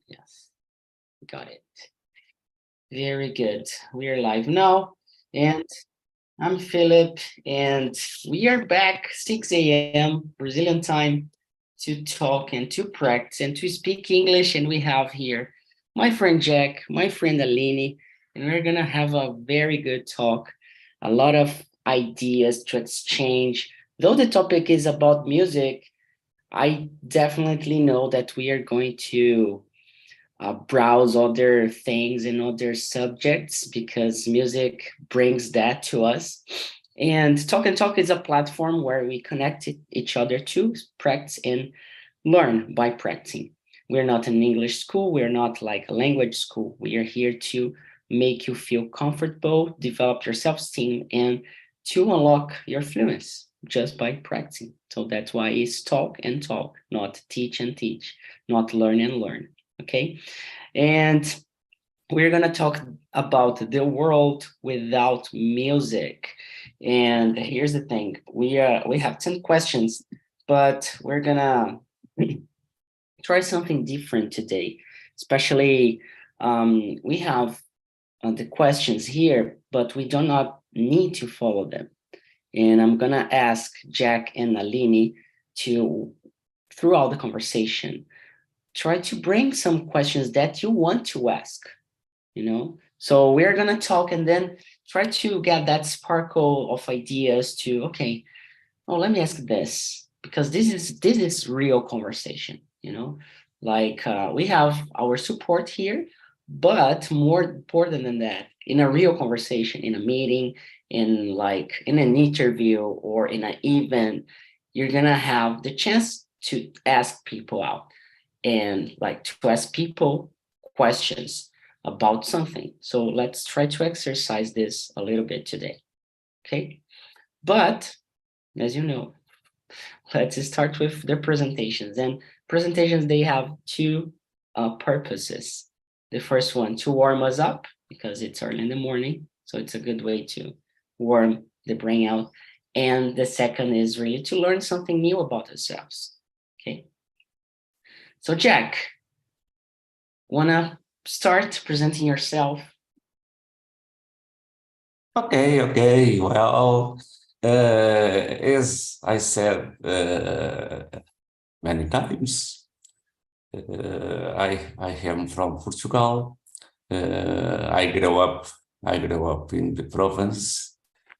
Yes, got it. Very good. We are live now, and I'm Philip, and we are back 6 a.m. Brazilian time to talk and to practice and to speak English. And we have here my friend Jack, my friend Aline, and we're gonna have a very good talk, a lot of ideas to exchange. Though the topic is about music, I definitely know that we are going to browse other things and other subjects because music brings that to us. And Talk and Talk is a platform where we connect each other to practice and learn by practicing. We're not an English school, we're not like a language school. We are here to make you feel comfortable, develop your self esteem, and to unlock your fluency just by practicing. So that's why it's talk and talk, not teach and teach, not learn and learn. Okay. And we're going to talk about the world without music. And here's the thing. We have 10 questions, but we're going to try something different today. Especially we have the questions here, but we do not need to follow them. And I'm going to ask Jack and Aline to, throughout the conversation, try to bring some questions that you want to ask, So we're going to talk and then try to get that sparkle of ideas to, okay, oh, let me ask this, because this is real conversation, Like we have our support here, but more important than that, in a real conversation, in a meeting, in an interview or in an event, you're going to have the chance to ask people out and like to ask people questions about something. So let's try to exercise this a little bit today. Okay. But as you know, let's start with the presentations. And presentations, they have two purposes. The first one, to warm us up because it's early in the morning. So it's a good way to warm the brain out. And the second is really to learn something new about ourselves. Okay. So Jack, wanna start presenting yourself? Okay. Well, as I said many times, I am from Portugal. I grew up in the province,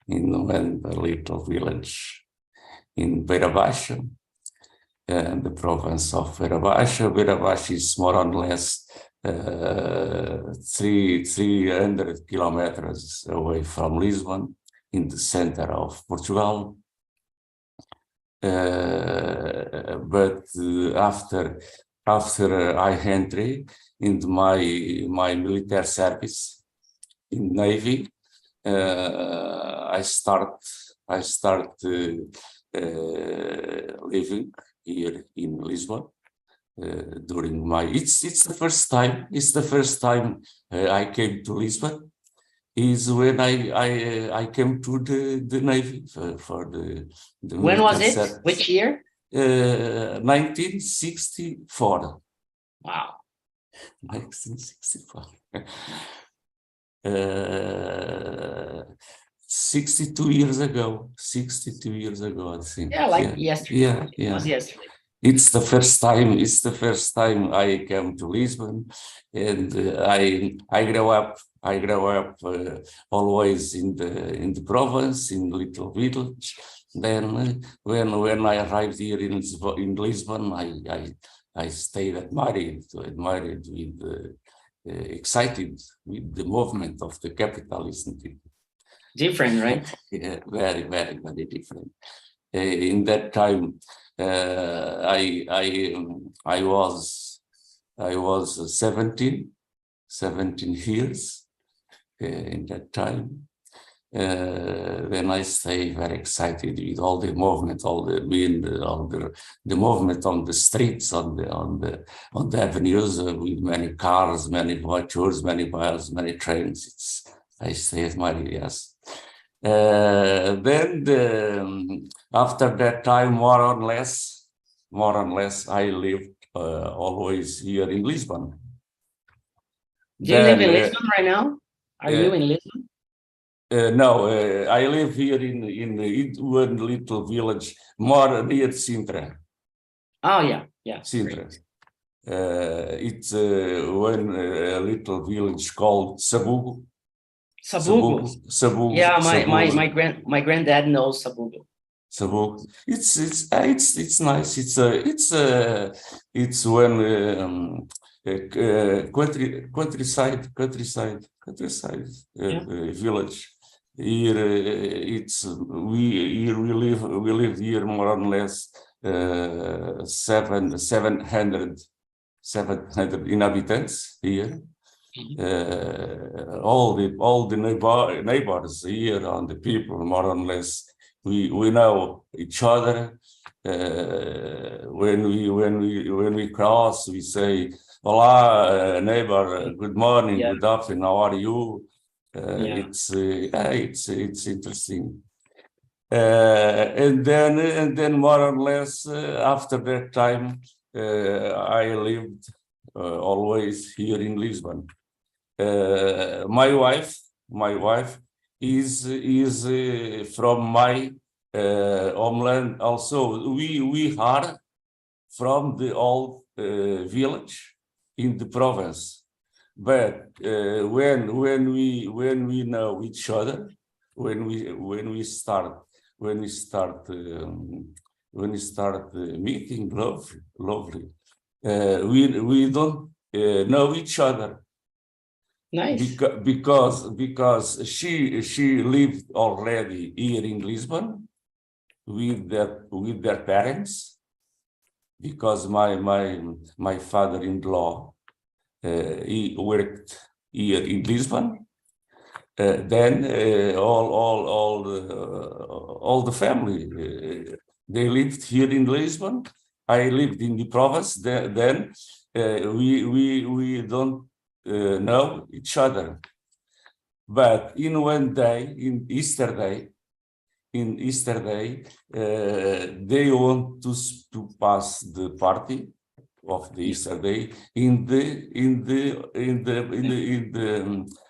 in one little village in Beira Baixa, the province of Beira Baixa. Beira Baixa is more or less 300 kilometers away from Lisbon, in the center of Portugal. But after I entered into my military service in Navy, I start living here in Lisbon. During my it's the first time I came to Lisbon is when I came to the Navy for the when was it service. Which year? 1964. Wow. 1964. 62 years ago, I think. Yeah, yesterday. Yeah. It was yesterday. It's the first time I came to Lisbon, and I grew up always in the province, in the little village. Then when I arrived here in Lisbon, I stayed admired with excited with the movement of the capital, isn't it? Different, right? Yeah, very, very, very different. In that time, I was 17 years in that time. Then I stay very excited with all the movement, all the movement on the streets, on the avenues, with many cars, many voitures, many bus, many trains. I stay admired, yes. Then after that time, more or less, I lived always here in Lisbon. Do you live in Lisbon right now? Are you in Lisbon? No, I live here in one little village, more near Sintra. Oh, yeah. Sintra. It's one little village called Sabugo. Sabugo. Sabugo. Yeah, Sabugo. my granddad knows Sabugo. Sabugo. It's nice. It's when countryside village. Here we live here more or less 700 inhabitants here. All the neighbors here and the people more or less we know each other. When we cross, we say, "Hola, neighbor. Good morning. Good afternoon. How are you?" It's interesting. And then more or less after that time, I lived always here in Lisbon. My wife is from my homeland also. We are from the old village in the province, but when we know each other, when we start meeting, lovely, we don't know each other. Nice. Because she lived already here in Lisbon with their parents, because my father-in-law he worked here in Lisbon. Then all the family they lived here in Lisbon. I lived in the province. Then we don't know each other. But in one day, in Easter day, they want to pass the party of the Easter day in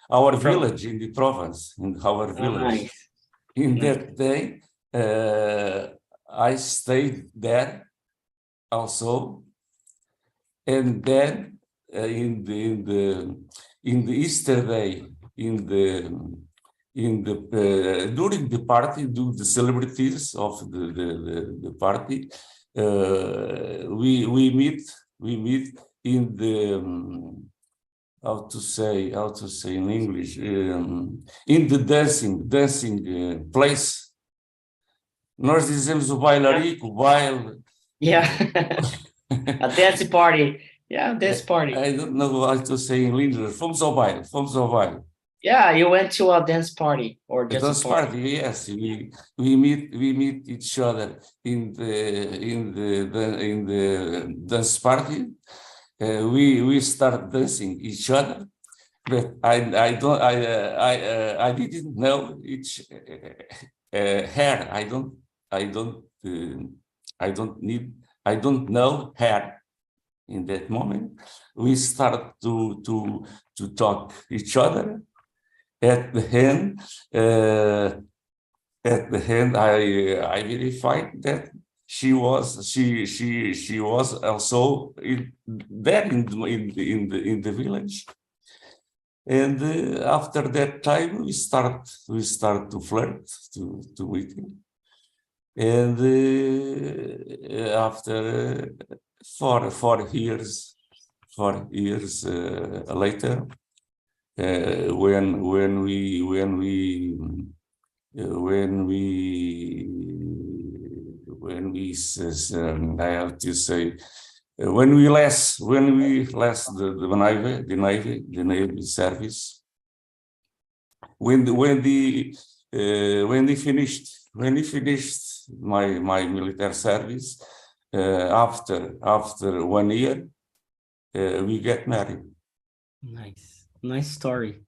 our village in the province, in our village. Nice. In that day, I stayed there also, and then in the Easter day, during the party, the celebrities of the party, we meet in the how to say in English, in the dancing place. Nós dizemos o bailarico, baile. Yeah. A dance party. Yeah, dance party. I don't know how to say in English. Fomos ao baile. Yeah, you went to a dance party or just a dance party. Yes, we meet each other in the dance party. We start dancing each other, but I didn't know each hair. I don't know her. In that moment, we start to talk each other. At the end, I verified that she was also there in the village. And after that time, we start to flirt, to meeting. And after 4 years later, when I have to say, when we left the Navy service, when he finished my military service, after 1 year, we get married. Nice story.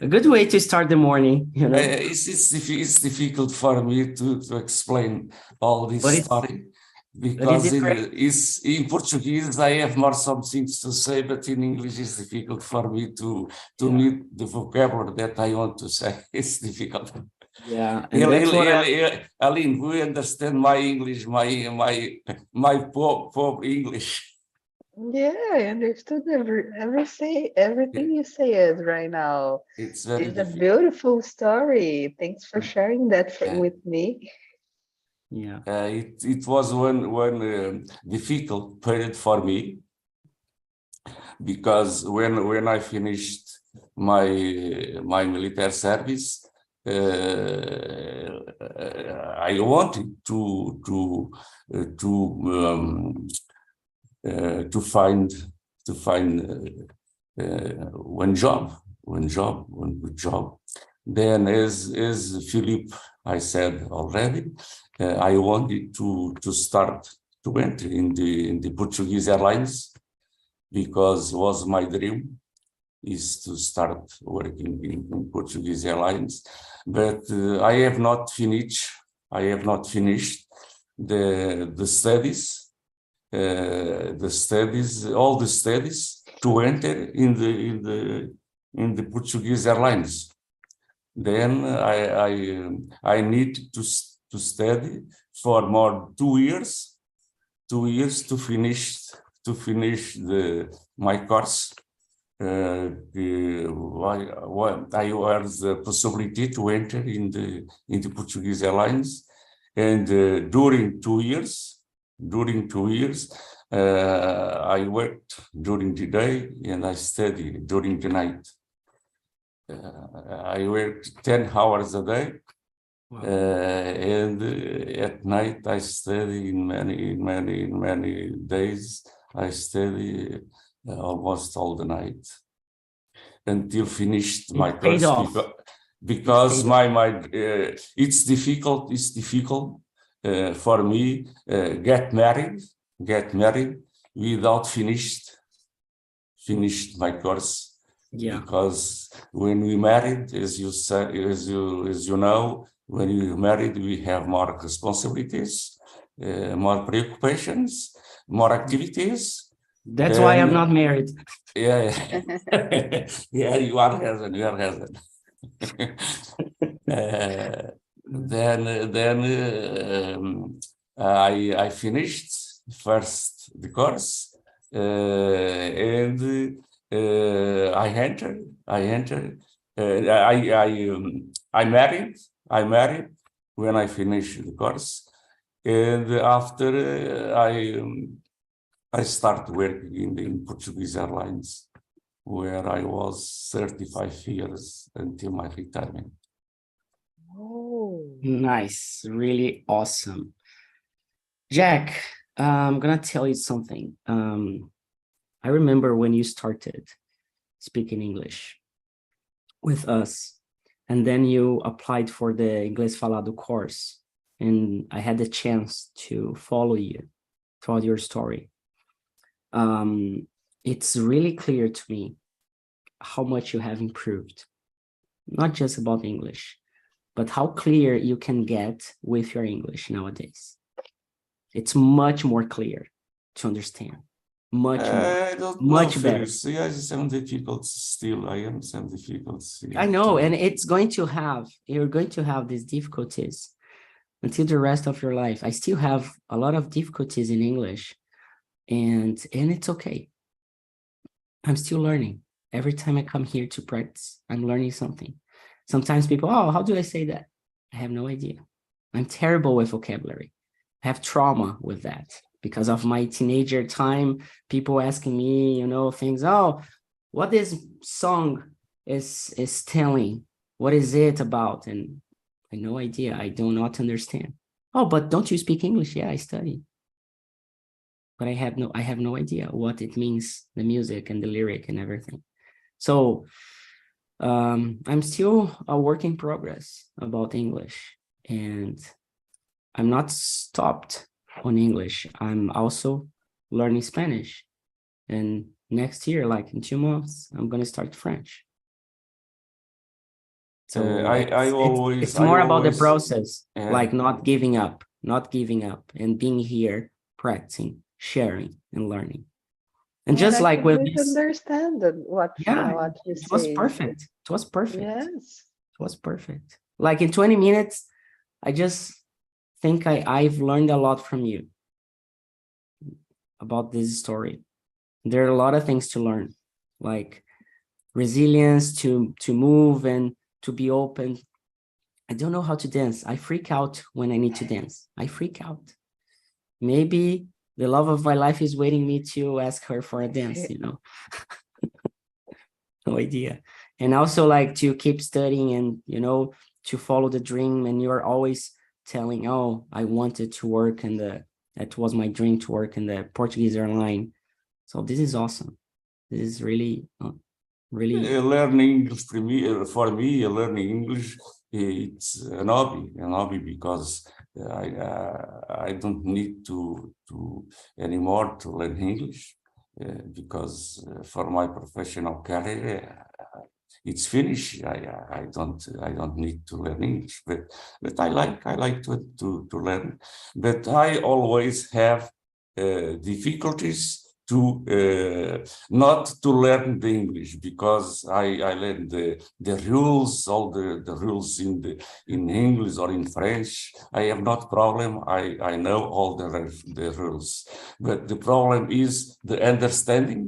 A good way to start the morning, you know. It's difficult for me to explain all this story, because great. in Portuguese I have more some things to say, but in English it's difficult for me to meet the vocabulary that I want to say. It's difficult. Yeah, and that's what Aline, we understand my English, my poor English. Yeah, I understood everything you said right now. It's very It's a difficult. beautiful story. Thanks for sharing that with me. yeah. It was one difficult period for me, because when I finished my military service, I wanted to find one good job. Then, as Philip, I said already, I wanted to start to enter in the Portuguese Airlines, because was my dream is to start working in Portuguese Airlines. But I have not finished the studies. All the studies to enter in the Portuguese Airlines. Then I need to study for more 2 years to finish my course. I was the possibility to enter in the Portuguese Airlines, and during 2 years, I worked during the day and I studied during the night. I worked 10 hours a day. Wow. And at night I study in many days. I study almost all the night until finished my paid course, off. because it's difficult for me get married without finished my course. Yeah. Because when we married, as you know, when we married, we have more responsibilities, more preoccupations, more activities. That's why I'm not married. Yeah, yeah, you are present. Then I finished first the course, and I entered. I married when I finished the course, and after I started working in Portuguese Airlines, where I was 35 years until my retirement. Oh, Nice, really awesome. Jack, I'm gonna tell you something. I remember when you started speaking English with us, and then you applied for the Inglês Falado course, and I had the chance to follow you throughout your story. It's really clear to me how much you have improved, not just about English, but how clear you can get with your English nowadays. It's much more clear to understand. Much better. Yes, some difficulties still. I am some difficulties. I know, and you're going to have these difficulties until the rest of your life. I still have a lot of difficulties in English, and it's okay. I'm still learning. Every time I come here to practice, I'm learning something. Sometimes people, oh, how do I say that? I have no idea. I'm terrible with vocabulary. I have trauma with that because of my teenager time, people asking me, things, oh, what this song is telling? What is it about? And I have no idea. I do not understand. Oh, but don't you speak English? Yeah, I study. But I have no idea what it means, the music and the lyric and everything. So I'm still a work in progress about English, and I'm not stopped on English. I'm also learning Spanish, and next year, like in 2 months, I'm going to start French. So it's more about the process, like not giving up and being here practicing, sharing, and learning. And And just I like with completely this, understand what yeah, what you it was say. perfect. It was perfect. Yes. It was perfect. Like in 20 minutes, I just think I've learned a lot from you about this story. There are a lot of things to learn, like resilience, to move and to be open. I don't know how to dance. I freak out when I need to dance. I freak out. Maybe the love of my life is waiting me to ask her for a dance, you know. No idea. And also like to keep studying and, you know, to follow the dream. And you're always telling, oh, I wanted to work in that was my dream to work in the Portuguese airline. So this is awesome. This is really, really. Learning English for me, learning English, it's an hobby because I don't need to anymore to learn English because for my professional career it's finished. I don't need to learn English, but I like to learn. But I always have difficulties to not to learn the English because I learned the rules, all the rules in English or in French. I have not problem. I know all the rules, but the problem is the understanding.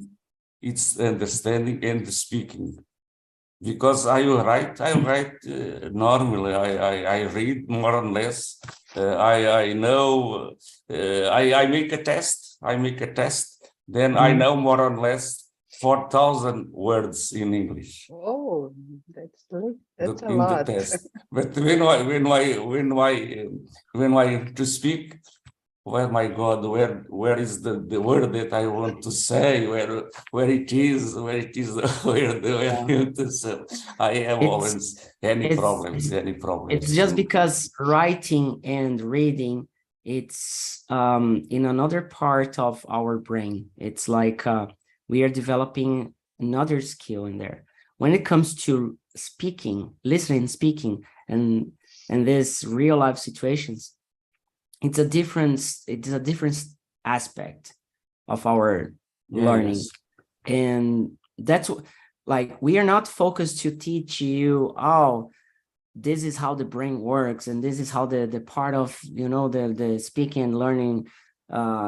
It's understanding and the speaking. Because I write normally. I read more or less. I know. I make a test. Then I know more or less 4,000 words in English. Oh, that's a In the lot. test. But when I to speak, well, my God, where is the word that I want to say? Where it is? Where it is? So I have always any problems. It's just because writing and reading, it's in another part of our brain. It's like we are developing another skill in there. When it comes to speaking, listening, speaking, and this real life situations, it's a different aspect of our learning. Yes. And that's like, we are not focused to teach you, oh, this is how the brain works, and this is how the part of, you know, the speaking and learning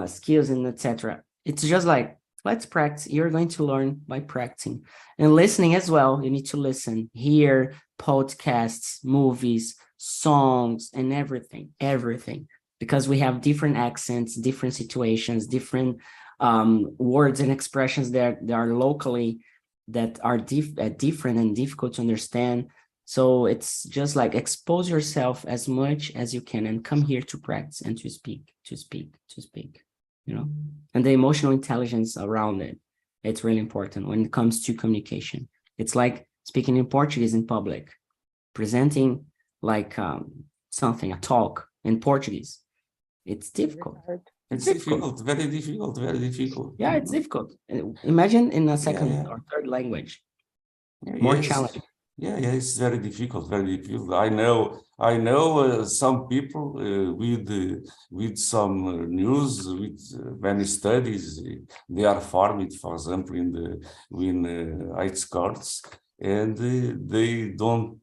skills and etc. It's just like, let's practice. You're going to learn by practicing and listening as well. You need to listen, hear podcasts, movies, songs, and everything, because we have different accents, different situations, different words and expressions that are locally, that are different and difficult to understand. So it's just like, expose yourself as much as you can and come here to practice and to speak, you know. And the emotional intelligence around it, it's really important when it comes to communication. It's like speaking in Portuguese in public, presenting like something, a talk in Portuguese. It's difficult. It's difficult, very difficult. Yeah, it's difficult. Imagine in a second or third language. More challenging. Yeah, it's very difficult, I know some people with some news, with many studies, they are formed, for example, in high schools, and they don't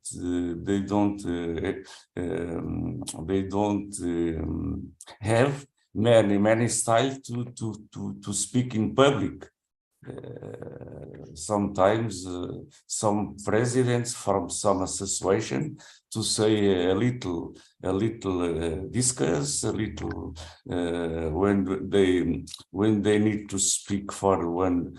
have many styles to speak in public. Sometimes some presidents from some association to say a little discuss a little when they need to speak for one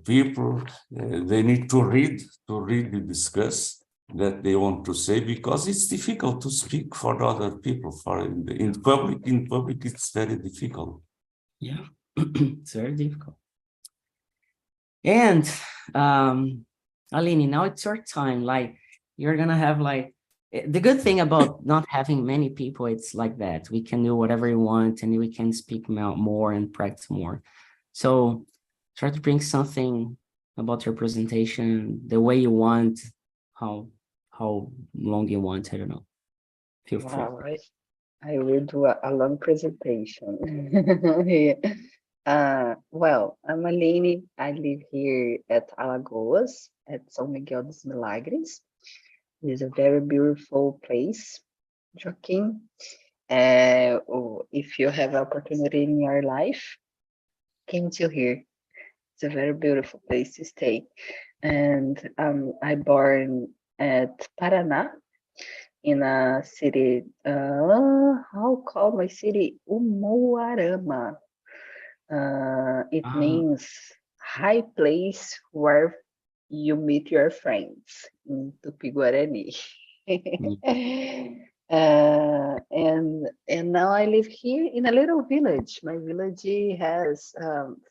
people, they need to read and discuss that they want to say, because it's difficult to speak for other people. For in public it's very difficult. Yeah. It's very difficult. And Aline, now it's your time. Like, you're gonna have like, the good thing about not having many people, it's like that we can do whatever you want and we can speak more and practice more. So try to bring something about your presentation the way you want, how long you want. I don't know, feel free. All right. I will do a long presentation. Yeah. Well, I'm Aline. I live here at Alagoas, at São Miguel dos Milagres. It is a very beautiful place, Joaquim. If you have opportunity in your life, came to here. It's a very beautiful place to stay. And I born at Paraná, in a city, how call my city? Umuarama. It Ah, means high place where you meet your friends in Tupi-Guarani. mm, And now I live here in a little village. My village has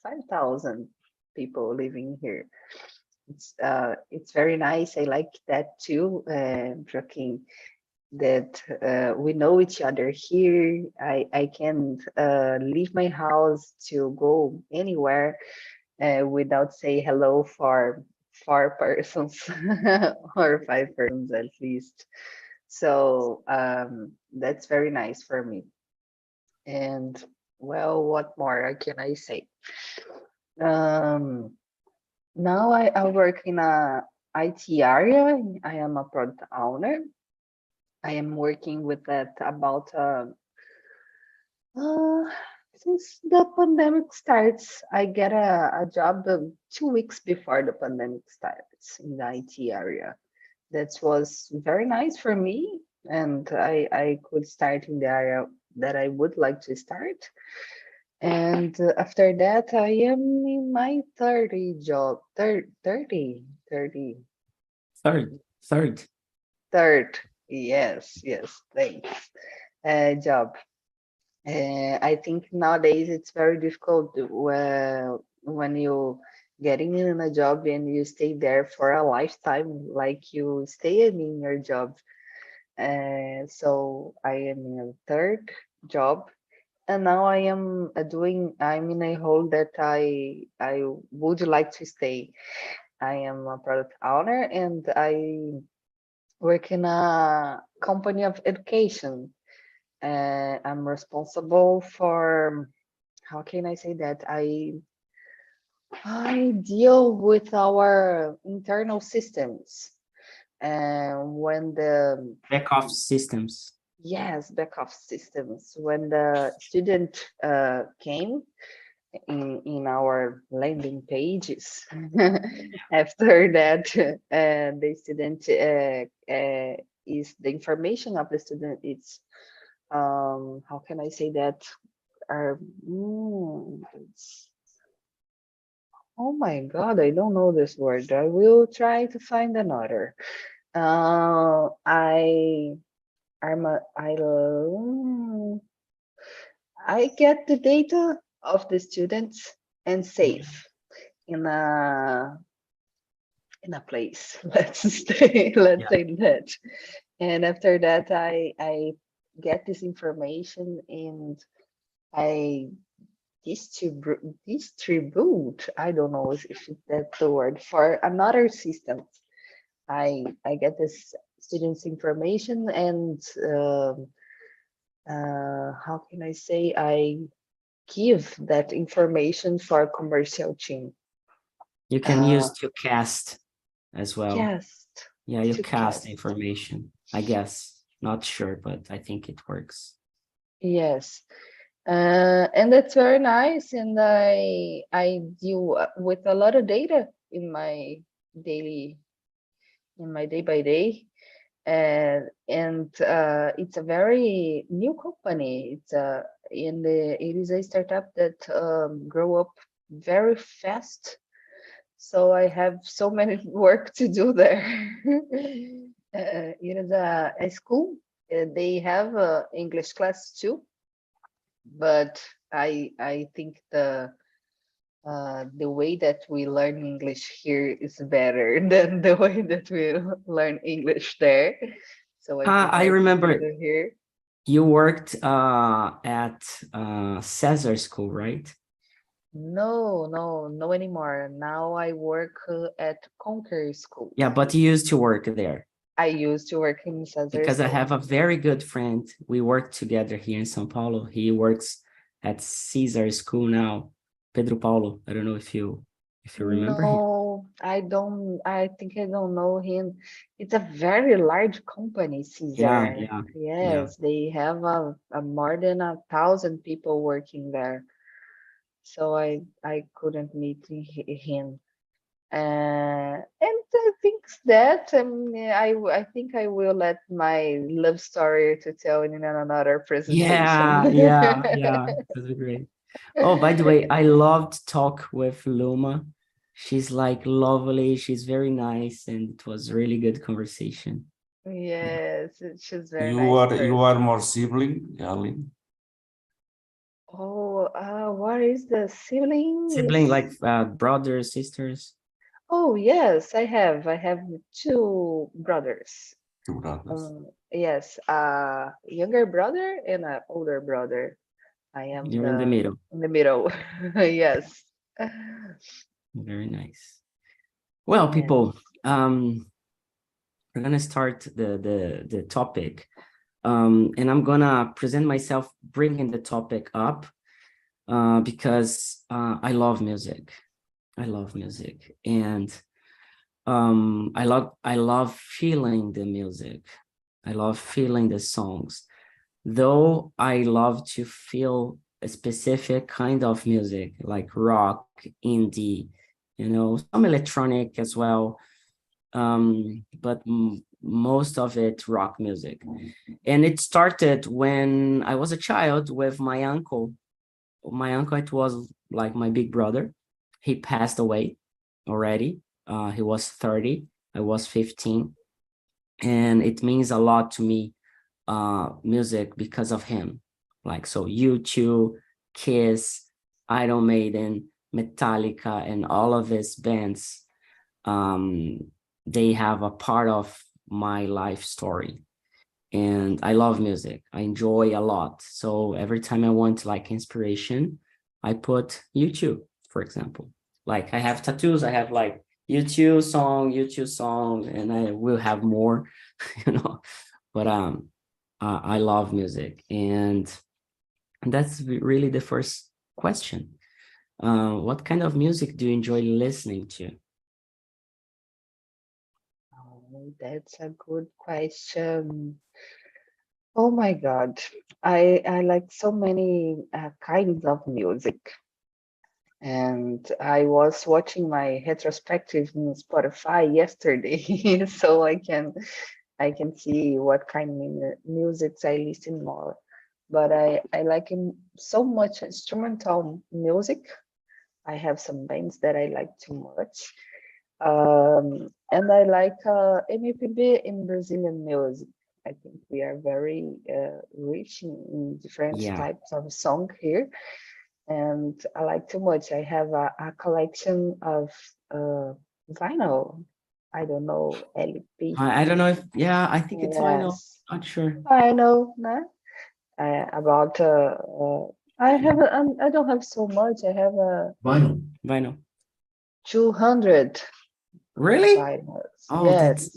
5,000 people living here. It's very nice. I like that too, Joaquin, that we know each other here. I can leave my house to go anywhere without say hello for four persons or five persons at least. So that's very nice for me. And well, what more can I say? Um, Now I work in a IT area. I am a product owner. I am working with that about uh, since the pandemic starts. I get a job 2 weeks before the pandemic starts in the IT area. That was very nice for me, and I could start in the area that I would like to start. And after that, I am in my 30 job, 30, third, third. third, yes, thanks, job. I think nowadays it's very difficult when you getting in a job and you stay there for a lifetime, like you stay in your job. So I am in a third job, and now I am I'm in a role that I would like to stay. I am a product owner and I work in a company of education. I'm responsible for, how can I say that? I deal with our internal systems. And when the Back office systems. yes, back office systems, when the student came in our landing pages. After that, the student is the information of the student. It's how can I say that? Are oh my God, I don't know this word. I will try to find another. I I'm a I get the data of the students and save in a place. Let's Yeah. say that. And after that, I get this information and I distribute. I don't know if that's the word for another system. I get this students information and how can I say, I give that information for commercial team. You can Uh, use to cast as well. yes, Yeah, you to cast cast. information, I guess. Not sure, but I think it works. Yes. And that's very nice. And I deal with a lot of data in my daily, in my day by day. And it's a very new company. It's a it is a startup that grow up very fast. So I have so many work to do there. It is a school. They have a English class too, but I think the way that we learn English here is better than the way that we learn English there. So I I prefer to remember study here. you worked at Cesar School, right? No anymore. Now I work at Conquer School. Yeah, but you used to work there. I used to work in Cesar because I School. have a very good friend. We work together here in São Paulo. He works at Caesar School now. Pedro Paulo. I don't know if you remember him. No, I don't. I think I don't know him. It's a very large company, Yeah, Caesar. yeah, yeah. Yes, they have a more than 1,000 people working there. So I couldn't meet him. And I think that I think I will let my love story to tell in another presentation. Yeah, yeah, yeah. That's great. Oh, by the way, I loved talk with Luma. She's like lovely. She's very nice, and it was really good conversation. Yes, she's very You nice are person. more sibling, Aline? Oh, what is the sibling? Sibling, like brothers, sisters. Oh, yes, I have. I have two brothers. Two brothers. Yes, a younger brother and an older brother. I am You're in the middle. in the middle. Yes. Very nice. Well, Yeah. people, we're gonna start the topic, and I'm gonna present myself, bringing the topic up, because I love music. I love music, and I love feeling the music. I love feeling the songs. Though I love to feel a specific kind of music, like rock, indie, some electronic as well, but most of it rock music. And it started when I was a child with my uncle. My uncle, it was like my big brother. He passed away already. He was 30. I was 15. And it means a lot to me, music, because of him. Like, so U2, Kiss, Iron Maiden, Metallica, and all of these bands, they have a part of my life story. And I love music. I enjoy a lot. So every time I want like inspiration, I put YouTube, for example. Like, I have tattoos. I have like YouTube song, and I will have more, you know. But I love music, and that's really the first question. What kind of music do you enjoy listening to? Oh, that's a good question. Oh my God. I like so many kinds of music. And I was watching my retrospective in Spotify yesterday, so I can see what kind of music I listen more. But I like so much instrumental music. I have some bands that I like too much. And I like MPB in Brazilian music. I think we are very rich in different Yeah. types of song here, and I like too much. I have a collection of vinyl. I don't know, LP. I don't know if, yeah, I think it's vinyl. Yes, Not sure. vinyl. No? About I don't have so much. I have Vinyl. 200 Really? vinyls. Oh, Yes.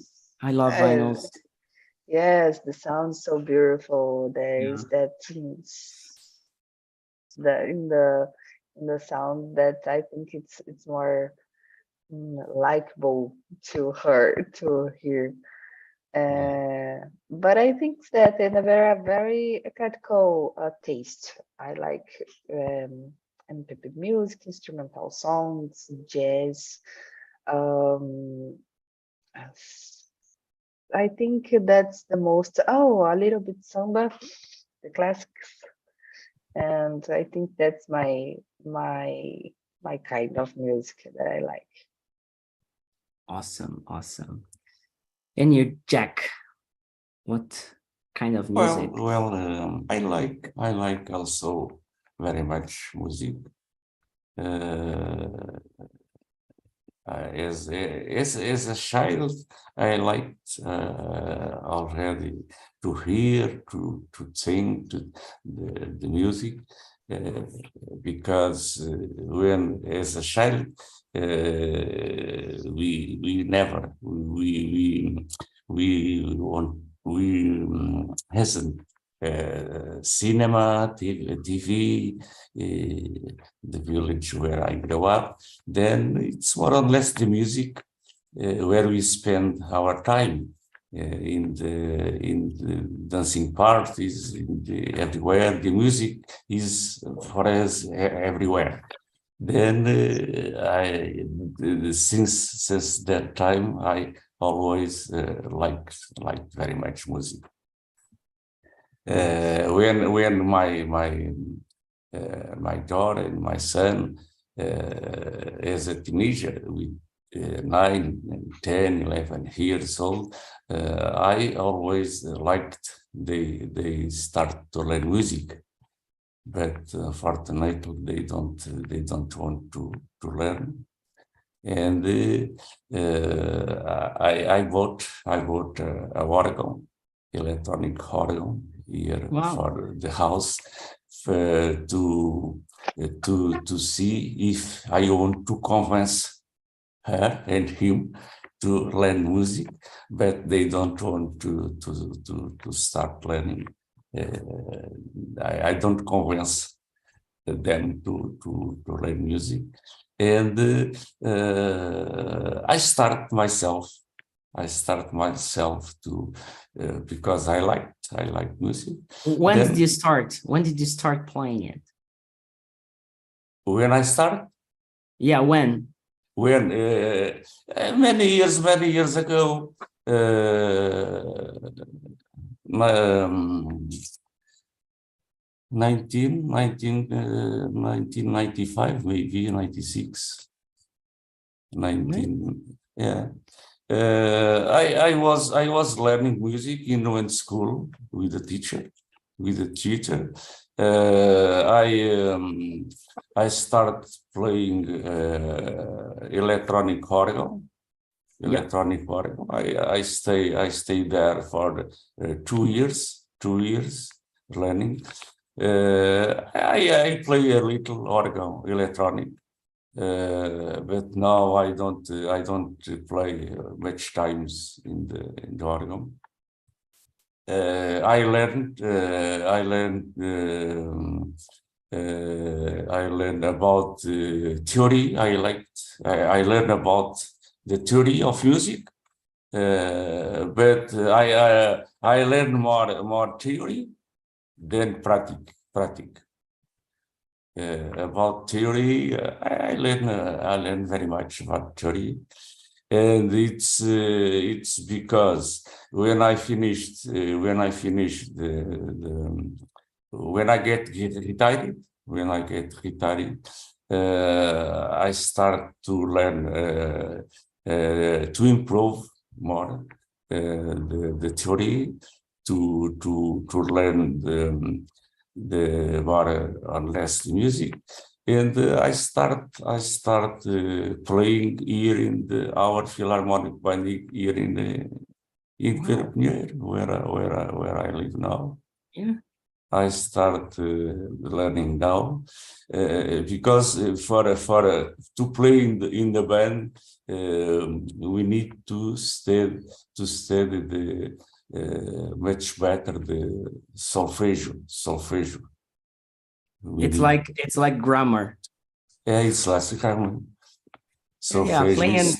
I love Uh, vinyls. yes, the sound's so beautiful. There Yeah. is that the in the sound that I think it's more likable to hear. But I think that in a very eclectical taste. I like MPB music, instrumental songs, jazz. Um, I think that's the most. Oh, a little bit samba, the classics, and I think that's my kind of music that I like. Awesome, awesome. And you, Jack, what kind of music? I like also very much music. As a child, I liked already to hear, to sing to the music, because when as a child we hasn't cinema, TV, the village where I grew up. Then it's more or less the music where we spend our time in the dancing parties, everywhere. The music is for us everywhere. Then since that time, I always liked very much music. When my daughter and my son, as a teenager, with 9, 10, 11 years old, I always liked they start to learn music, but unfortunately they don't want to learn. And I bought a organ, electronic organ here for the house to see if I want to convince her and him to learn music, but they don't want to start learning. I don't convince them to learn music, and I start myself to because I like music. When did you start? When did you start playing it? When I start? Yeah, when? When many years ago. 1995, maybe 96, 19. Yeah. I was learning music in one school with a teacher. I started playing electronic organ. I stay there for 2 years learning. I play a little organ, electronic. But now I don't play much times in the organ. I learned about theory. I learned about the theory of music, but I learned more theory than practice. About theory, I learn very much about theory, and it's because when I finished when I get retired, I start to learn to improve more the theory, to learn the more or less music, and I start playing here in our Philharmonic band here in Perpignan, where I live now. Yeah. I start learning now because to play in the band we need to study the much better the solfeggio. It's like grammar. Yeah, it's like grammar. Yeah, playing,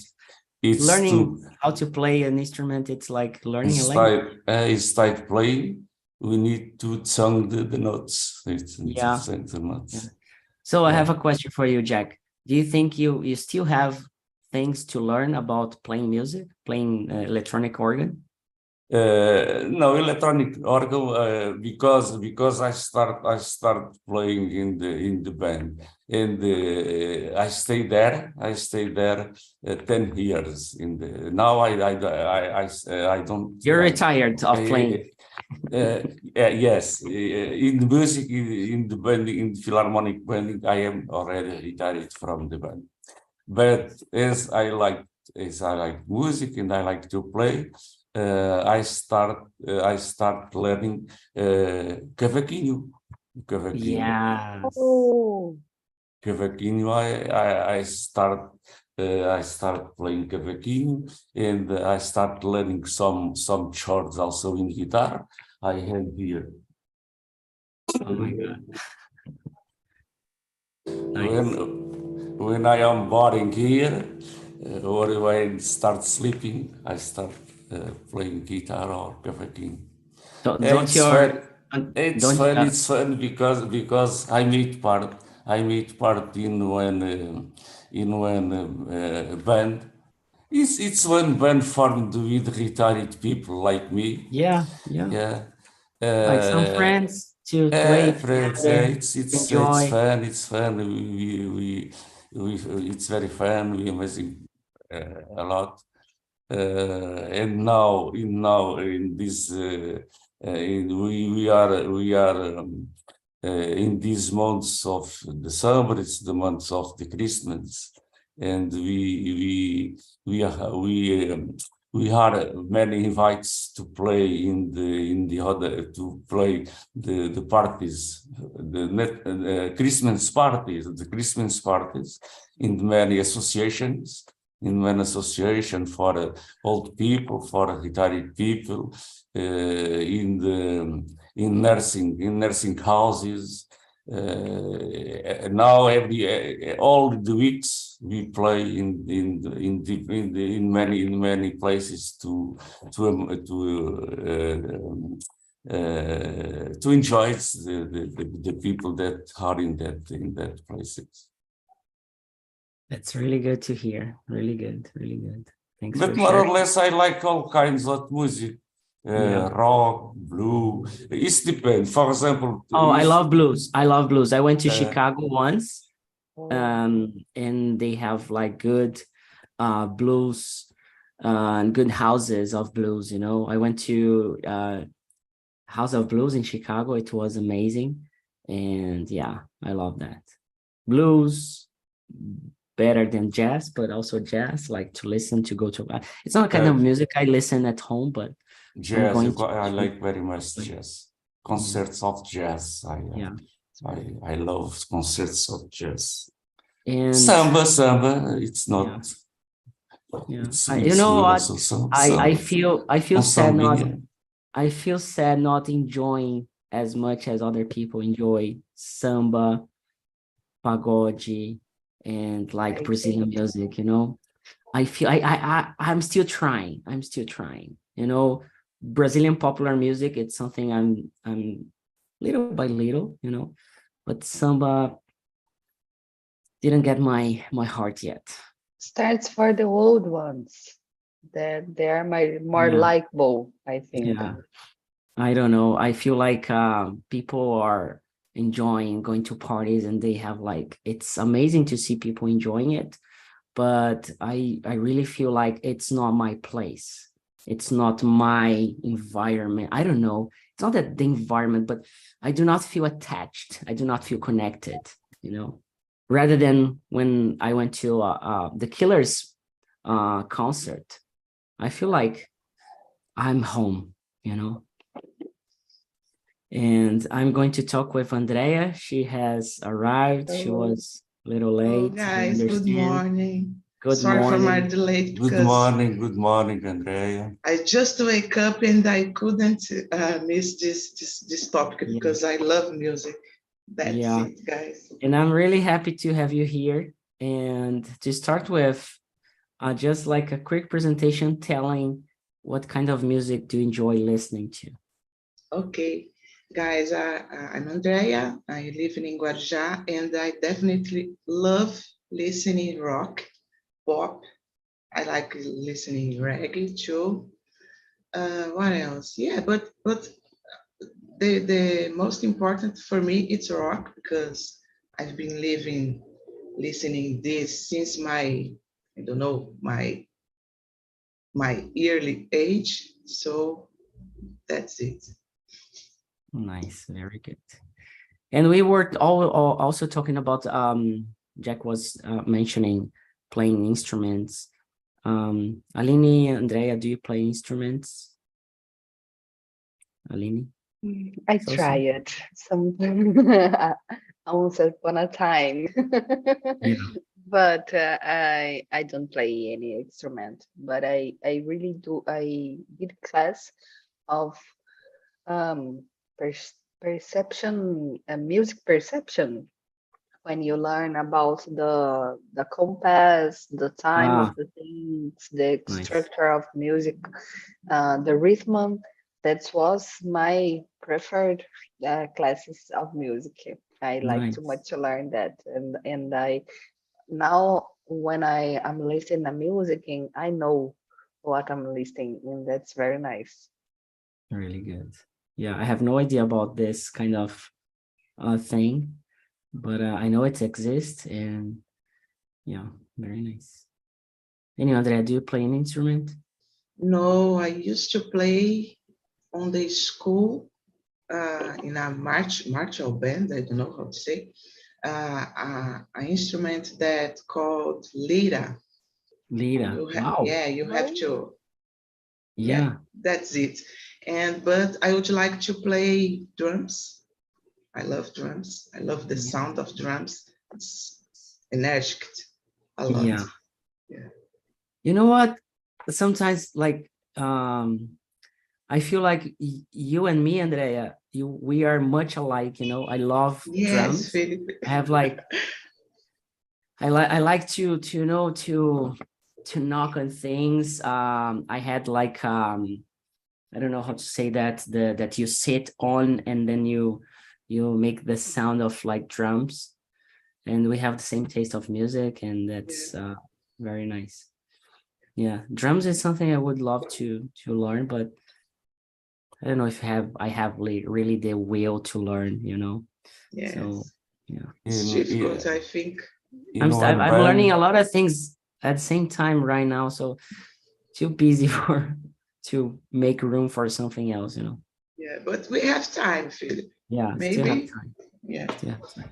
it's learning how to play an instrument. It's like learning a language. It's like playing. We need to sing the notes. Yeah. Sing the notes. Yeah. So I have a question for you, Jack. Do you think you still have things to learn about playing music, playing electronic organ? No, electronic organ because I start playing in the band, and I stay there 10 years now I don't. You're retired of playing. Yes, in the music, in the band, in the Philharmonic band, I am already retired from the band. But as I like music and I like to play, I start learning cavaquinho. Yeah. Oh, Cavaquinho. I start I start playing cavaquinho, and I start learning some chords also in guitar. I have here. Oh my God. When I am boring here, or when I start sleeping, I start playing guitar or cavaquinho. Don't your It's don't fun. It's fun because I meet part in one band. It's one band formed with retired people like me. yeah. Yeah. Like some friends to play Friends, together, it's enjoy. fun. It's fun. We it's very fun. We amazing a lot. And now in this in these months of December. It's the months of the Christmas, and we had many invites to play in the other to play the parties, the Christmas parties in many associations. In one association for old people, for retired people, in nursing houses. Now all the weeks we play in many places to enjoy the people that are in that places. That's really good to hear. Really good. Really good. Thanks But for more sharing. or less, I like all kinds of music, rock, blue. It depends. For example, Oh, I love blues. I love blues. I went to Uh, Chicago once, Oh, and they have like good blues and good houses of blues. I went to House of Blues in Chicago. It was amazing, and yeah, I love that. Blues better than jazz, but also jazz, like to listen to go to. It's not kind of music I listen at home, but I'm jazz, going I to. like very much jazz. Concerts of jazz. Yeah, I love concerts of jazz. and Samba, it's not. yeah. You It's know good what? also. Some I feel sad not sambinha. I feel sad not enjoying as much as other people enjoy samba, pagode, and like I Brazilian think music. I feel I'm still trying. I'm still trying. Brazilian popular music. It's something I'm little by little. But samba didn't get my heart yet. starts for the old ones. They are more Yeah, likable, I think. yeah. I don't know. I feel like people are enjoying going to parties, and they have like it's amazing to see people enjoying it, but I really feel like it's not my place. It's not my environment. I don't know. It's not that the environment, but I do not feel attached. I do not feel connected, rather than when I went to the Killers concert. I feel like I'm home, and I'm going to talk with Andrea. She has arrived. She Hello. was a little Hello, late. I guys. Good understand. morning. Good Sorry for my morning. delay Good because morning, Andrea. I just wake up and I couldn't miss this topic Yeah. because I love music. That's Yeah. it, guys. And I'm really happy to have you here. And to start with, just like a quick presentation telling what kind of music do you enjoy listening to? Okay, guys. I'm Andrea. I live in Guarujá, and I definitely love listening rock, pop. I like listening reggae too. What else? Yeah, but the most important for me it's rock because I've been listening this since my I don't know my early age. So that's it. Nice, very good. And we were also talking about Jack was mentioning playing instruments. Aline, Andrea, do you play instruments? Aline? I So tried some once upon a time. Yeah. but I don't play any instrument. But I really do. I did class of um perception, music perception, when you learn about the compass, the time of Ah, the things, the nice, structure of music, the rhythm. That was my preferred classes of music. I like too nice. much to learn that, and I now when I am listening to music, and I know what I'm listening, and that's very nice. Really good. Yeah, I have no idea about this kind of thing, but I know it exists, and yeah, very nice. Anyway, Andrea, do you play an instrument? No, I used to play on the school in a martial band. I don't know how to say. An instrument that called lira. Lira. Wow. Yeah, you have Oh, to. Yeah, Yeah. that's it. And but I would like to play drums. I love drums. I love the Yeah. sound of drums. It's energic a lot. Yeah. Yeah. You know what? Sometimes, like, I feel like you and me, Andrea, we are much alike. I love Yes, drums. Felipe. I have like I like to to knock on things. I had like I don't know how to say that, that you sit on and then you make the sound of like drums, and we have the same taste of music, and that's Yeah. very nice. Yeah, drums is something I would love to learn, but I don't know if I have really the will to learn. So Yes. yeah, It's In, difficult, I think. I'm in st- I'm one I'm learning band, a lot of things at the same time right now, so too busy for to make room for something else. Yeah, but we have time, Philip. Yeah, still have Maybe. time. Yeah. Still have time.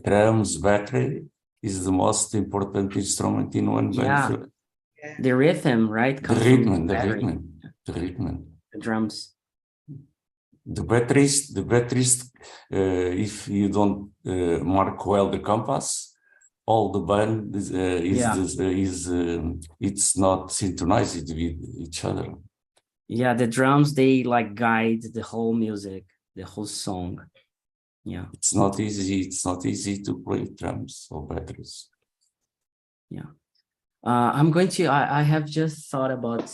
drums battery is the most important instrument in one band. Yeah, Yeah. the rhythm, right, The comes from the rhythm, the battery, rhythm, the rhythm. the drums. The batterist, if you don't mark well the compass, all the band Yeah, it's not synchronized with each other. yeah, the drums, they like guide the whole music, the whole song. Yeah, It's not easy. It's not easy to play drums or batteries. yeah. I have just thought about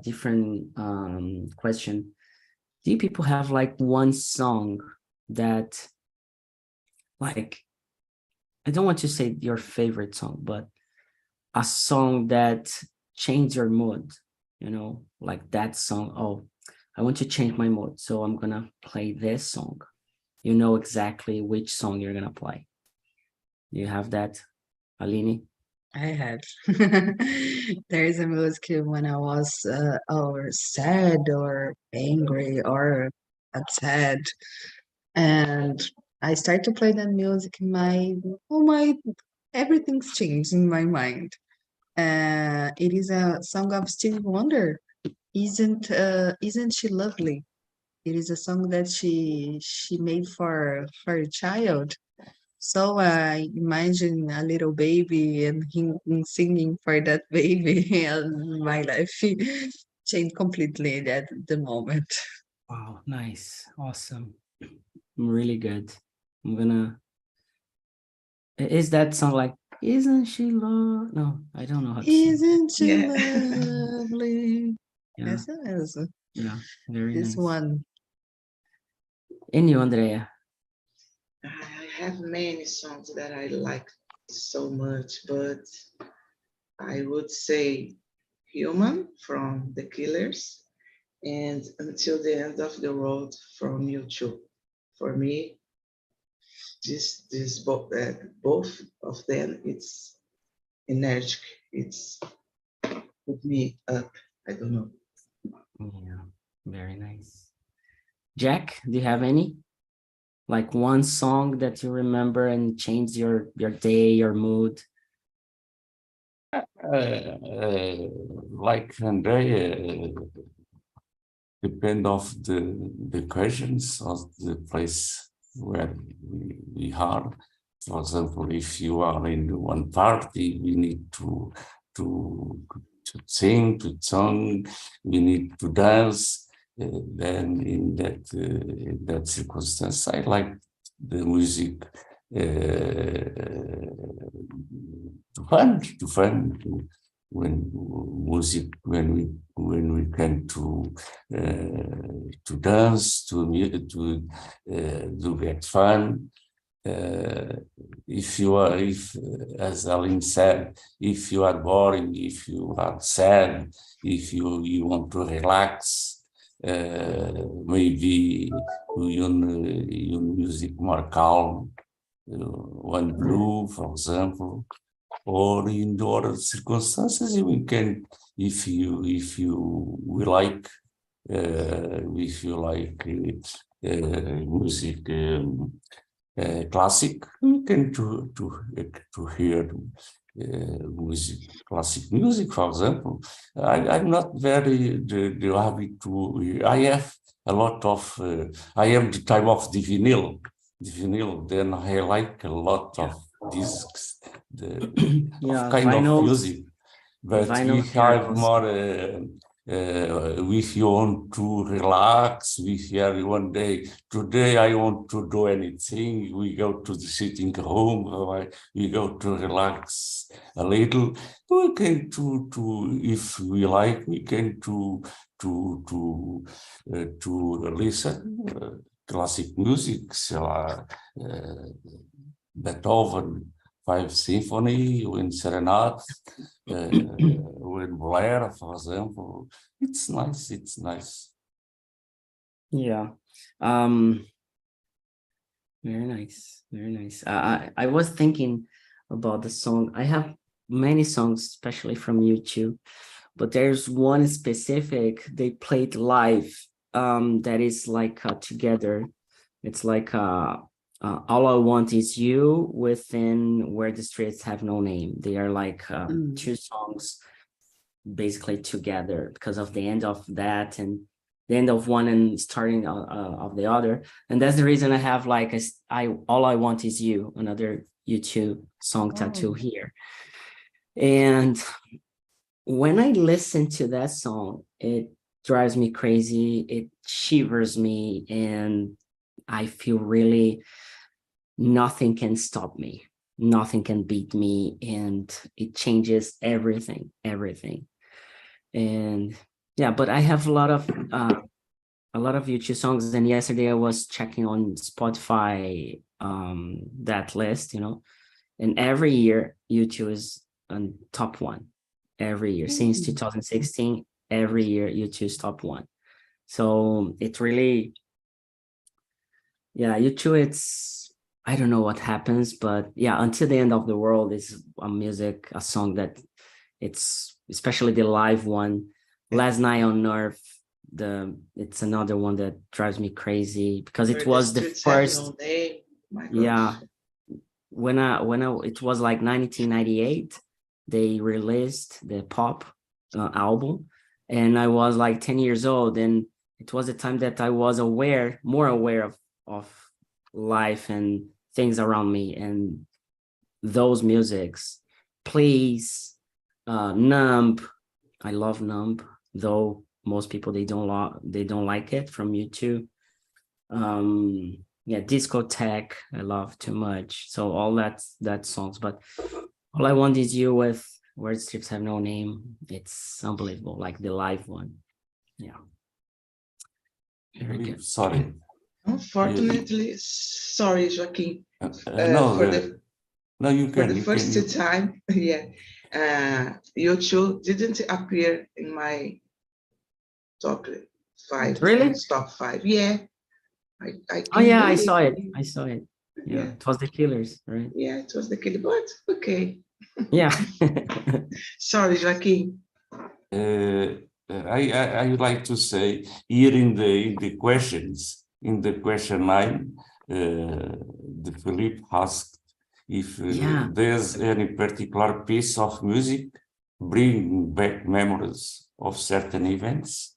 different question. Do you people have like one song that, like, I don't want to say your favorite song, but a song that changed your mood, like that song? Oh, I want to change my mood, so I'm gonna play this song. You know exactly which song you're gonna play. You have that, Aline? I have. There is a music when I was or sad or angry or upset, and I start to play that music. My everything's changed in my mind. It is a song of Stevie Wonder. Isn't she lovely? It is a song that she made for a child. So I imagine a little baby and him singing for that baby, and my life changed completely at the moment. Wow, nice, awesome, really good. I'm gonna. Is that song like "Isn't She Love"? No, I don't know how to sing. Isn't she Yeah. lovely? Yeah, Yes, yes. yeah, very This nice. one. And you, Andrea? I have many songs that I like so much, but I would say Human from The Killers and Until the End of the World from YouTube. For me, both of them, it's energetic. It's put me up. I don't know. Yeah, very nice. Jack, do you have any? Like one song that you remember and changed your day, your mood? Like Andrea, depend of the occasions of the place. where we are. For example, if you are in one party, we need to sing, to sing, we need to dance. Then in that circumstance, I like the music to fun, when music, when we can to dance, to get fun. If as Aline said, if you are boring, if you are sad, if you want to relax, maybe you music more calm, one blue, for example, or in the other circumstances, we can, if you like, if you like music. Classic, we can to hear music, classic music, for example. I'm not very the habit to. I have a lot of. I am the type of the vinyl. Then I like a lot of discs, of kind of music. But if have more. If you want to relax, if you have one day, today I want to do anything, we go to the sitting room, we go to relax a little. We can if we like, we can to listen classic music, Beethoven, Five Symphony, in Serenade, with Blair, for example. It's nice. Yeah. Very nice. I was thinking about the song. I have many songs, especially from YouTube, but there's one specific they played live that is like together. It's like All I Want Is You within Where the Streets Have No Name. They are like two songs basically together because of the end of that and the end of one and starting of the other. And that's the reason I have like All I Want Is You, another YouTube song tattoo here. And when I listen to that song, it drives me crazy. It shivers me and I feel really nothing can stop me. Nothing can beat me. And it changes everything. And yeah, but I have a lot of YouTube songs. And yesterday I was checking on Spotify that list, and every year YouTube is on top one. Every year since 2016, every year YouTube is top one. So it really, yeah, YouTube, it's, I don't know what happens, but yeah, Until the End of the World is a song that it's, especially the live one. Last Night on Earth, it's another one that drives me crazy because it was the first. Yeah, when it was like 1998, they released the pop album, and I was like 10 years old, and it was the time that I was more aware of life and things around me, and those musics. Please, Numb, I love Numb, though most people they don't like it from YouTube. Yeah, Discotheque, I love too much. So all that songs, but All I Want Is You with Where the Streets Have No Name. It's unbelievable, like the live one. Yeah. Very good. Sorry. Unfortunately, sorry, Joaquim. No, you can. For the first time, yeah. YouTube didn't appear in my top 5. Really? Top 5. Yeah. I saw it. Yeah, it was the Killers, right? Yeah, it was the Killers, but okay. Yeah. Sorry, Joaquim. I would like to say here in the questions, in the question 9, the Philippe asked if there's any particular piece of music bring back memories of certain events.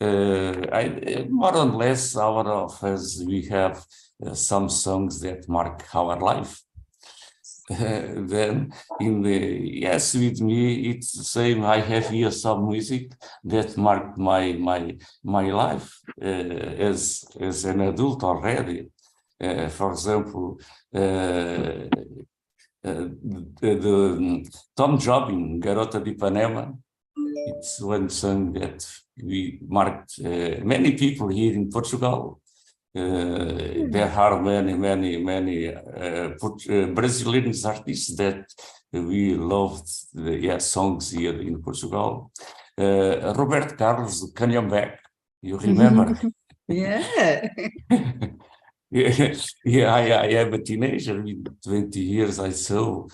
More or less, our of us, we have some songs that mark our life. Then yes, with me, it's the same. I have here some music that marked my life as an adult already. For example, the Tom Jobim, Garota de Ipanema. It's one song that we marked many people here in Portugal. There are many Brazilian artists that we loved their songs here in Portugal. Roberto Carlos, Canhambé, you remember? Yeah. Yeah, I am a teenager with 20 years. I saw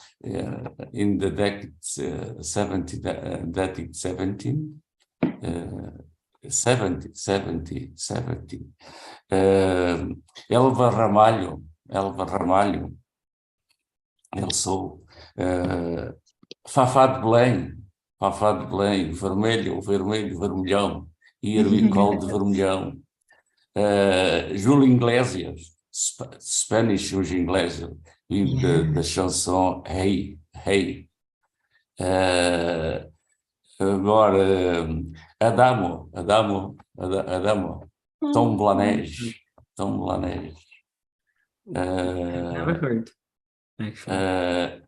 in the decade 17, Elba Ramalho, also Fafá de Belém, vermelhão, here we called vermelhão. Júlio Iglesias, Spanish Júlio Iglesias, with the chanson Hey, Hey. Agora, Adamo, Tom Blanes. Never heard, actually.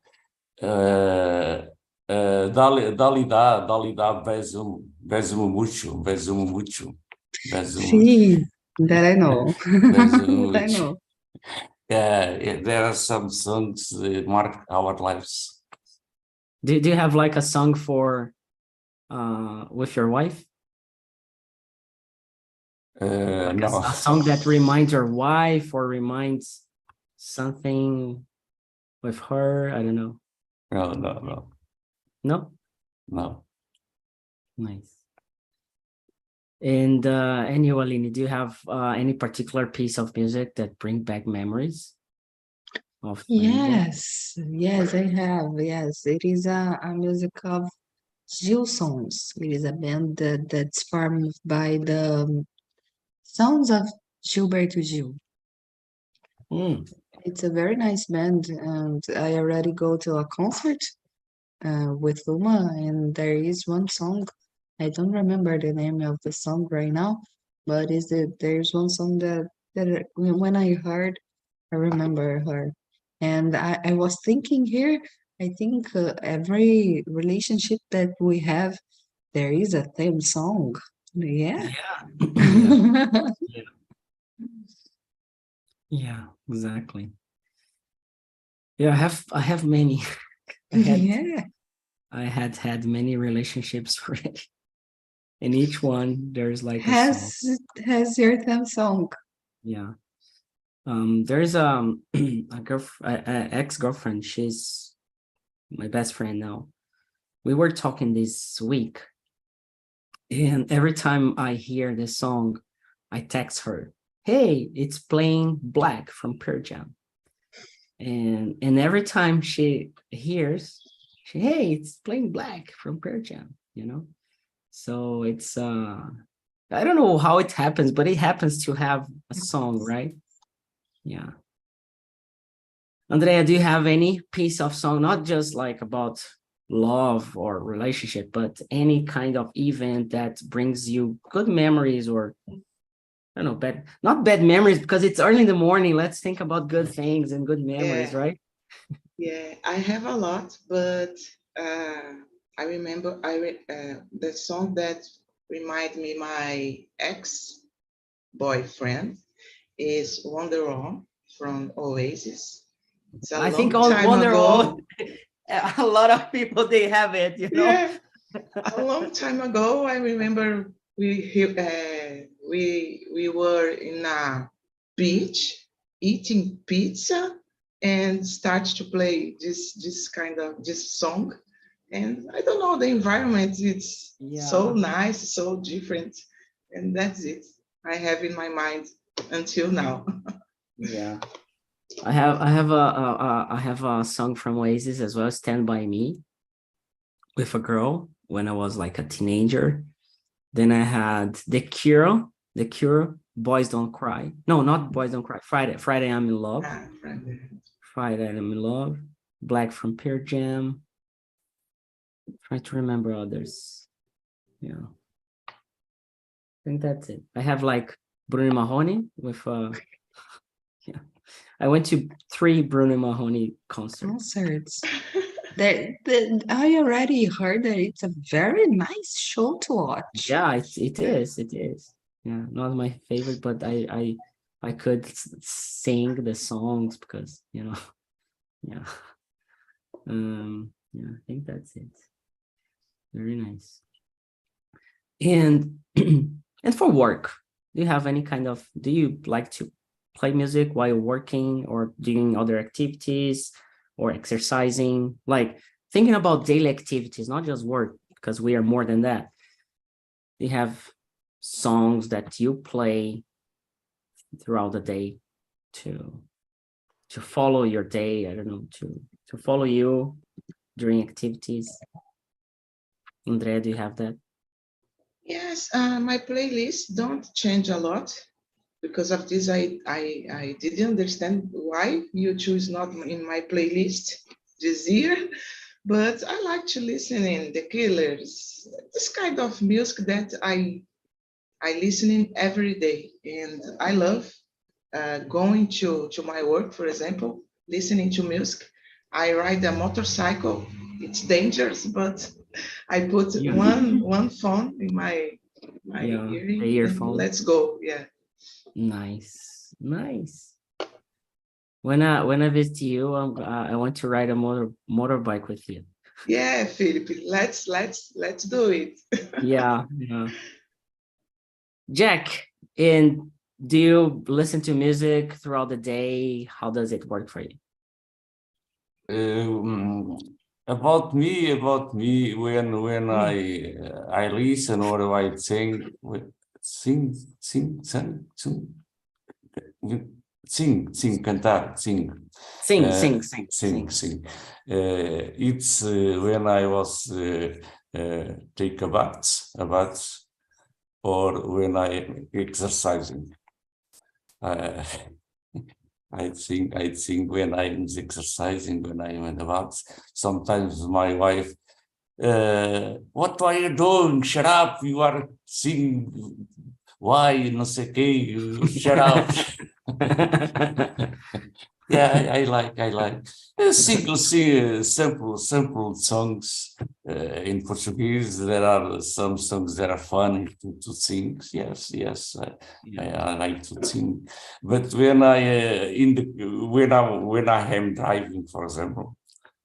Dalida, besumo mucho. Sí, that I know. That I know. There are some songs that mark our lives. Do you have like a song for with your wife? Like No. a song that reminds your wife or reminds something with her? I don't know. No. No? Nice. And anyway, Aline, do you have any particular piece of music that bring back memories of Yes, I have. Yes, it is a music of Gilsons. It is a band that's formed by the sounds of Gilberto Gil. It's a very nice band, and I already go to a concert with Luma, and there is one song. I don't remember the name of the song right now, but there's one song that when I heard, I remember her. And I was thinking here, I think every relationship that we have, there is a theme song. Yeah. Yeah, exactly. Yeah, I have many. I had many relationships already. In each one, there's like a song. Has your theme song. Yeah. There's a ex-girlfriend. She's my best friend now. We were talking this week, and every time I hear this song, I text her, "Hey, it's playing Black from Pearl Jam." And every time she hears, hey, it's playing Black from Pearl Jam, you know? So it's I don't know how it happens, but it happens to have a song, right? Yeah. Andrea, do you have any piece of song, not just like about love or relationship, but any kind of event that brings you good memories, or I don't know, not bad memories, because it's early in the morning. Let's think about good things and good memories, right? Yeah, I have a lot, but I remember the song that remind me my ex-boyfriend is Wonder Woman from Oasis. It's a long time ago. A lot of people, they have it, you know. Yeah, a long time ago. I remember we were in a beach eating pizza and start to play this kind of song, and I don't know, the environment, it's so nice, so different, and that's it I have in my mind until now. Yeah, I have a song from Oasis as well, Stand By Me, with a girl when I was like a teenager. Then I had The Cure, Boys Don't Cry. No, not Boys Don't Cry. Friday I'm in Love. Friday I'm in Love. Black from Pearl Jam. Try to remember others. Yeah. I think that's it. I have like Bruno Mahoney with yeah. I went to 3 Bruno Mahoney concerts. I already heard that it's a very nice show to watch. Yeah, it is. Yeah, not my favorite, but I could sing the songs because, you know, yeah. Yeah, I think that's it. Very nice. And and for work, do you have any kind of, do you like to play music while working or doing other activities or exercising? Like thinking about daily activities, not just work, because we are more than that. Do you have songs that you play throughout the day to follow your day? I don't know, to follow you during activities. Andrea, do you have that? Yes, my playlists don't change a lot. Because of this, I didn't understand why YouTube is not in my playlist this year, but I like to listen in The Killers, this kind of music that I listen in every day. And I love going to my work, for example, listening to music. I ride a motorcycle. It's dangerous, but I put one phone in my earring the and earphone. let's go. Yeah. Nice. When I visit you, I want to ride a motorbike with you. Yeah, Philip, let's do it. Yeah. Jack, and do you listen to music throughout the day? How does it work for you? About me, when I listen or I sing, cantar, sing. Sing. It's when I was take a bath, or when I exercising. I think when I'm exercising, when I'm in the bath, sometimes my wife, what are you doing? Shut up! You are singing. Why? No sei que. Shut up. Yeah, I like simple songs in Portuguese. There are some songs that are funny to sing. Yes, I like to sing. But when when I am driving, for example,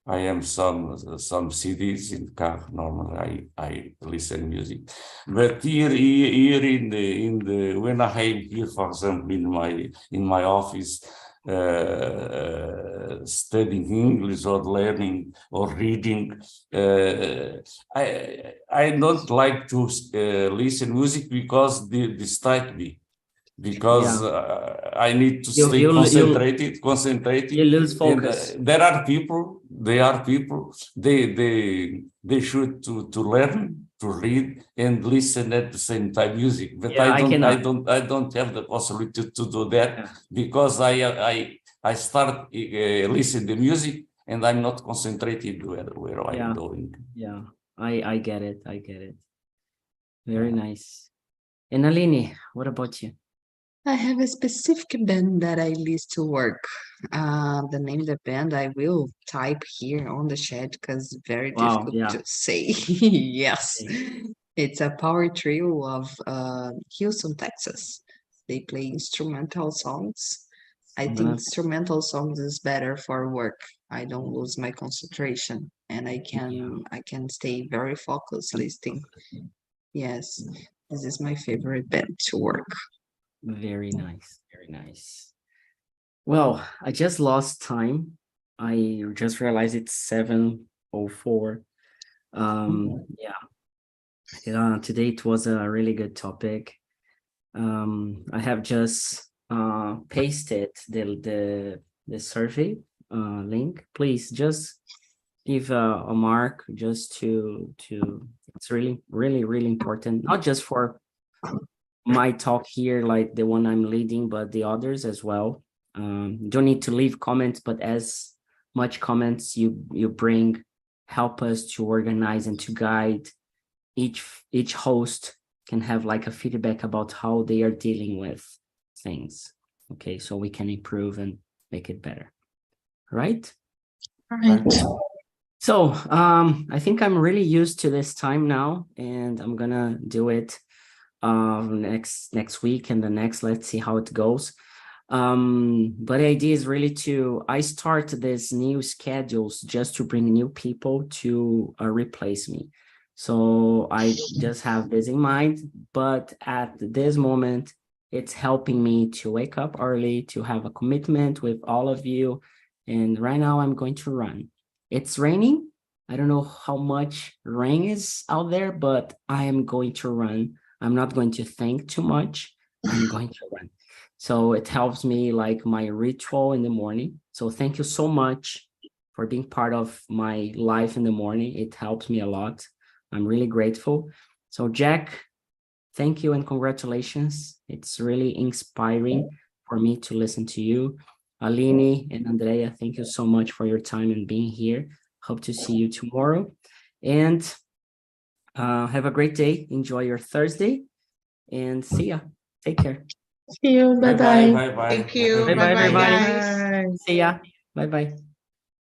I am some CDs in the car. Normally, I listen music. But here in the when I am here, for example, in my office, studying English or learning or reading, I don't like to listen music because they distract me. Because I need to stay concentrated. You lose focus. And, there are people. They should to learn to read and listen at the same time music. But I don't have the possibility to do that because I start listen to music and I'm not concentrated where I'm going. Yeah, I get it. Very nice. And Aline, what about you? I have a specific band that I listen to work. The name of the band I will type here on the chat because it's very difficult to say. Yes, it's a power trio of Houston, Texas. They play instrumental songs. I think instrumental songs is better for work. I don't lose my concentration and I can stay very focused listening. Yes, this is my favorite band to work. Very nice. Well, I just lost time. I just realized it's 7:04. Today it was a really good topic. I have just pasted the survey link. Please just give a mark just to It's really, really, really important, not just for my talk here, like the one I'm leading, but the others as well. You don't need to leave comments, but as much comments you bring help us to organize and to guide. Each host can have like a feedback about how they are dealing with things. Okay, so we can improve and make it better. Right? Right. So I think I'm really used to this time now, and I'm gonna do it next week and the next. Let's see how it goes. But the idea is really I start this new schedules just to bring new people to replace me. So I just have this in mind, but at this moment, it's helping me to wake up early, to have a commitment with all of you. And right now I'm going to run. It's raining. I don't know how much rain is out there, but I am going to run. I'm not going to think too much. I'm going to run. So it helps me like my ritual in the morning. So thank you so much for being part of my life in the morning. It helps me a lot. I'm really grateful. So Jack, thank you and congratulations. It's really inspiring for me to listen to you. Aline and Andrea, thank you so much for your time and being here. Hope to see you tomorrow. And have a great day. Enjoy your Thursday. And see ya. Take care. See you. Bye-bye. Bye bye. Thank you. Bye-bye, Bye-bye, everybody. guys. See ya. Bye-bye.